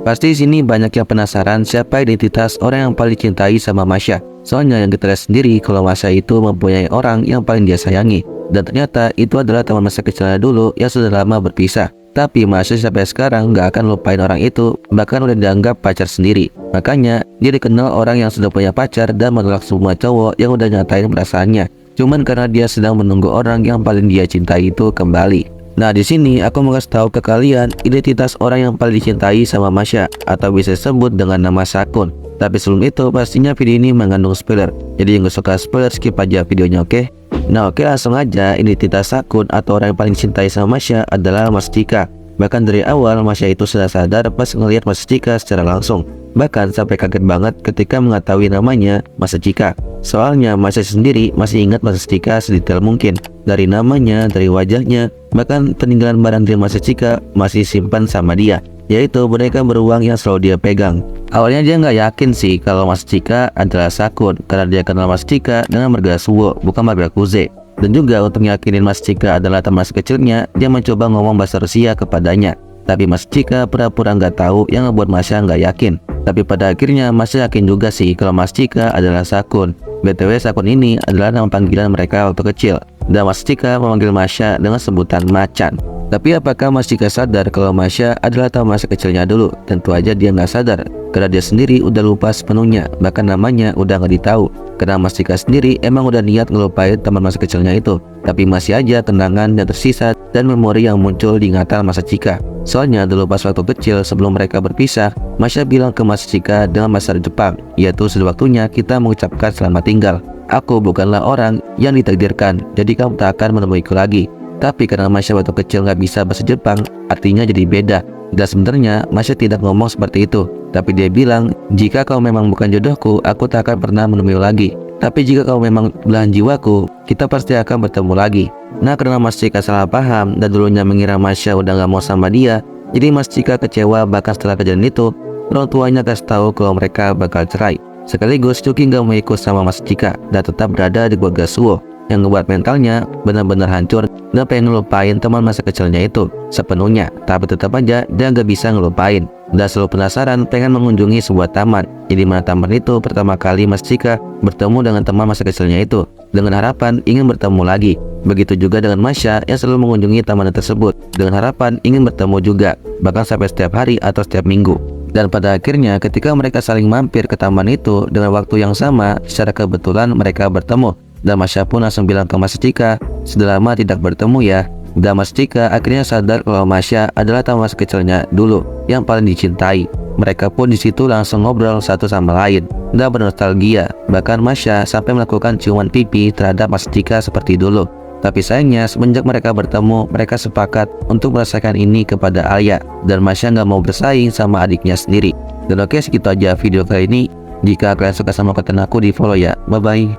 Pasti di sini banyak yang penasaran siapa identitas orang yang paling dicintai sama Masya. Soalnya yang kita lihat sendiri kalau Masya itu mempunyai orang yang paling dia sayangi. Dan ternyata itu adalah teman masa kecilnya dulu yang sudah lama berpisah. Tapi Masya sampai sekarang gak akan lupain orang itu, bahkan udah dianggap pacar sendiri. Makanya dia dikenal orang yang sudah punya pacar dan menolak semua cowok yang udah nyatain perasaannya. Cuman karena dia sedang menunggu orang yang paling dia cintai itu kembali. Nah, di sini aku mau kasih tahu ke kalian identitas orang yang paling dicintai sama Masya, atau bisa disebut dengan nama Sakun. Tapi sebelum itu pastinya video ini mengandung spoiler. Jadi yang gak suka spoiler skip aja videonya, oke? Nah, oke, langsung aja. Identitas Sakun atau orang yang paling dicintai sama Masya adalah Mas Cika. Bahkan dari awal Masya itu sudah sadar pas ngelihat Mas Cika secara langsung. Bahkan sampai kaget banget ketika mengetahui namanya Mas Cika. Soalnya Masya sendiri masih ingat Mas Cika sedetail mungkin. Dari namanya, dari wajahnya, bahkan peninggalan barang dari Mas Cika masih simpan sama dia, yaitu boneka beruang yang selalu dia pegang. Awalnya dia nggak yakin sih kalau Mas Cika adalah Sakun, karena dia kenal Mas Cika dengan marga Suwo, bukan marga Kuze. Dan juga untuk yakinin Mas Cika adalah teman kecilnya, dia mencoba ngomong bahasa Rusia kepadanya. Tapi Mas Cika pura-pura nggak tahu yang ngebuat Masya nggak yakin. Tapi pada akhirnya Masya yakin juga sih kalau Mas Cika adalah Sakun. BTW Sakun ini adalah nama panggilan mereka waktu kecil. Dan Mas Cika memanggil Masya dengan sebutan Macan. Tapi apakah Mas Cika sadar kalau Masya adalah teman masa kecilnya dulu? Tentu aja dia nggak sadar, karena dia sendiri udah lupa sepenuhnya, bahkan namanya udah nggak ditahu. Karena Mas Cika sendiri emang udah niat ngelupain teman masa kecilnya itu, tapi masih aja kenangan yang tersisa dan memori yang muncul di ingatan Mas Cika. Soalnya dulu pas waktu kecil sebelum mereka berpisah, Masya bilang ke Mas Cika dengan bahasa Jepang, yaitu sudah waktunya kita mengucapkan selamat tinggal. Aku bukanlah orang yang ditakdirkan, jadi kamu tak akan menemuiku lagi. Tapi karena Masya waktu kecil nggak bisa bahasa Jepang, artinya jadi beda. Dan sebenarnya Masya tidak ngomong seperti itu, tapi dia bilang, jika kau memang bukan jodohku, aku tak akan pernah menemuimu lagi. Tapi jika kau memang belahan jiwaku, kita pasti akan bertemu lagi. Nah, karena Mas Cika salah paham dan dulunya mengira Masya udah nggak mau sama dia, jadi Mas Cika kecewa. Bahkan setelah kejadian itu, orang tuanya kasih tahu kalau mereka bakal cerai. Sekaligus Cuki nggak mau ikut sama Mas Cika dan tetap berada di keluarga Suwo, yang ngebuat mentalnya benar-benar hancur dan pengen ngelupain teman masa kecilnya itu sepenuhnya. Tapi tetap aja dia nggak bisa ngelupain dan selalu penasaran pengen mengunjungi sebuah taman. Jadi mana taman itu pertama kali Mas Cika bertemu dengan teman masa kecilnya itu dengan harapan ingin bertemu lagi. Begitu juga dengan Masya yang selalu mengunjungi taman tersebut dengan harapan ingin bertemu juga, bahkan sampai setiap hari atau setiap minggu. Dan pada akhirnya ketika mereka saling mampir ke taman itu dengan waktu yang sama, secara kebetulan mereka bertemu. Dan Masya pun langsung bilang ke Mas Cika, sudah lama tidak bertemu ya. Dan Mas Cika akhirnya sadar kalau Masya adalah teman masa kecilnya dulu yang paling dicintai. Mereka pun di situ langsung ngobrol satu sama lain dan bernostalgia. Bahkan Masya sampai melakukan ciuman pipi terhadap Mas Cika seperti dulu. Tapi sayangnya semenjak mereka bertemu, mereka sepakat untuk merasakan ini kepada Alia. Dan Masya nggak mau bersaing sama adiknya sendiri. Dan oke, segitu aja video kali ini. Jika kalian suka sama konten aku, di follow ya. Bye bye.